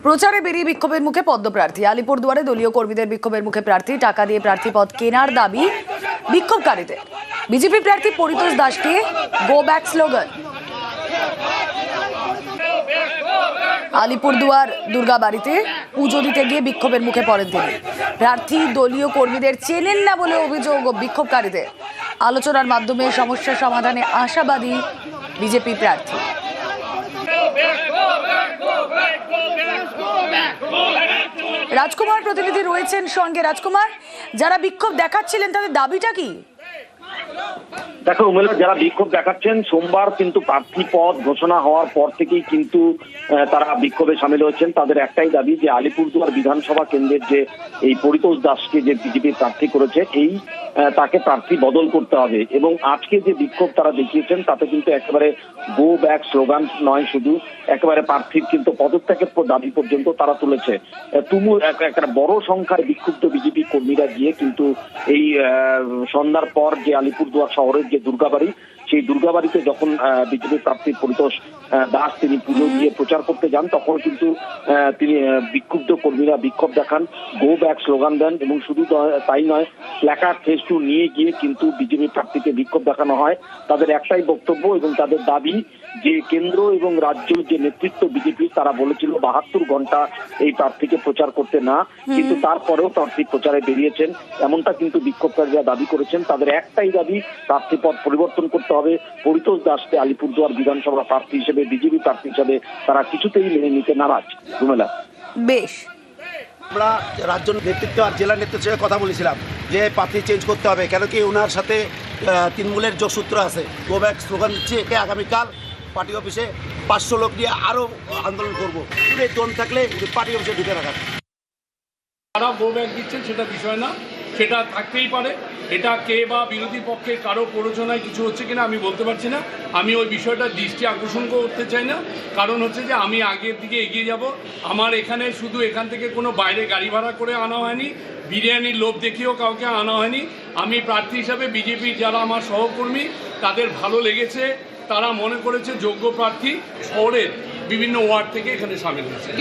প্রচারে বেরিয়ে বিক্ষোভের মুখে পদ্মপ্রার্থী। আলিপুরদুয়ারে দলীয় কর্মীদের বিক্ষোভের মুখে প্রার্থী, টাকা দিয়ে প্রার্থী পদ কেনার দাবি বিক্ষোভকারীদের। বিজেপি প্রার্থী পরিতোষ দাসকে গো ব্যাক স্লোগান। আলিপুরদুয়ার দুর্গাবাড়িতে পুজো দিতে গিয়ে বিক্ষোভের মুখে পড়েন তিনি। প্রার্থী দলীয় কর্মীদের চেনেন না বলে অভিযোগ বিক্ষোভকারীদের। আলোচনার মাধ্যমে সমস্যা সমাধানে আশাবাদী বিজেপি প্রার্থী। রাজকুমার প্রতিনিধি রয়েছেন সঙ্গে। রাজকুমার, যারা বিক্ষোভ দেখাচ্ছিলেন তাদের দাবিটা কি? দেখো উমেলা, যারা বিক্ষোভ দেখাচ্ছেন সোমবার কিন্তু প্রার্থী পদ ঘোষণা হওয়ার পর থেকেই কিন্তু তারা বিক্ষোভে সামিল হয়েছেন। তাদের একটাই দাবি যে আলিপুরদুয়ার বিধানসভা কেন্দ্রের যে এই পরিতোষ দাসকে যে বিজেপি প্রার্থী করেছে তাকে প্রার্থী বদল করতে হবে। এবং আজকে যে বিক্ষোভ তারা দেখিয়েছেন তাতে কিন্তু একেবারে গো ব্যাক স্লোগান নয়, শুধু একেবারে প্রার্থীর কিন্তু পদত্যাগের দাবি পর্যন্ত তারা তুলেছে। একটা বড় সংখ্যার বিক্ষুব্ধ বিজেপি কর্মীরা গিয়ে কিন্তু এই সন্ধ্যার পর যে আলিপুরদুয়ার শহরের যে দুর্গাবাড়ি, সেই দুর্গাবাড়িতে যখন বিজেপি প্রার্থী পরিতোষ দাস তিনি পুজো দিয়ে প্রচার করতে যান, তখন কিন্তু তিনি বিক্ষুব্ধ কর্মীরা বিক্ষোভ দেখান, গো ব্যাক স্লোগান দেন এবং শুধু তাই নয়, প্ল্যাকার্ড ফেস্টু নিয়ে গিয়ে কিন্তু বিজেপি প্রার্থীকে বিক্ষোভ দেখানো হয়। তাদের একটাই বক্তব্য এবং তাদের দাবি যে কেন্দ্র এবং রাজ্য যে নেতৃত্ব বিজেপি তারা বলেছিল 72 ঘন্টা এই প্রার্থীকে প্রচার করতে না, কিন্তু তারপরেও প্রার্থী প্রচারে বেরিয়েছেন, এমনটা কিন্তু বিক্ষোভকারীরা দাবি করেছেন। তাদের একটাই দাবি, প্রার্থী পদ পরিবর্তন করতে হবে। পরিতোষ দাসকে আলিপুরদুয়ার বিধানসভা প্রার্থী হিসেবে, বিজেপি প্রার্থী হিসেবে তারা কিছুতেই মেনে নিতে নারাজ। রুমেলা, বেশ, আমরা রাজ্য নেতৃত্ব আর জেলা নেতৃত্বের সঙ্গে কথা বলেছিলাম যে প্রার্থী চেঞ্জ করতে হবে, কেন কি ওনার সাথে তৃণমূলের যোগসূত্র আছে। গো ব্যাক স্লোগান দিচ্ছে, আগামীকাল পার্টি অফিসে 500 লোক নিয়ে আরও আন্দোলন করবো। দম থাকলে পার্টি অফিসে ঢুকে রাখা। তারা গো ব্যাক দিচ্ছেন সেটা বিষয় না, সেটা থাকতেই পারে। এটা কে বা বিরোধী পক্ষে কারো প্ররোচনায় কিছু হচ্ছে কিনা আমি বলতে পারছি না। আমি ওই বিষয়টা দৃষ্টি আকর্ষণ করতে চাই না, কারণ হচ্ছে যে আমি আগের দিকে এগিয়ে যাব। আমার এখানে শুধু এখান থেকে কোনো বাইরে গাড়ি ভাড়া করে আনা হয়নি, বিরিয়ানির লোভ দেখিয়েও কাউকে আনা হয়নি। আমি প্রার্থী হিসাবে বিজেপির যারা আমার সহকর্মী তাদের ভালো লেগেছে, তারা মনে করেছে যোগ্য প্রার্থী শহরের বিভিন্ন ওয়ার্ড থেকে এখানে সামিল হয়েছে।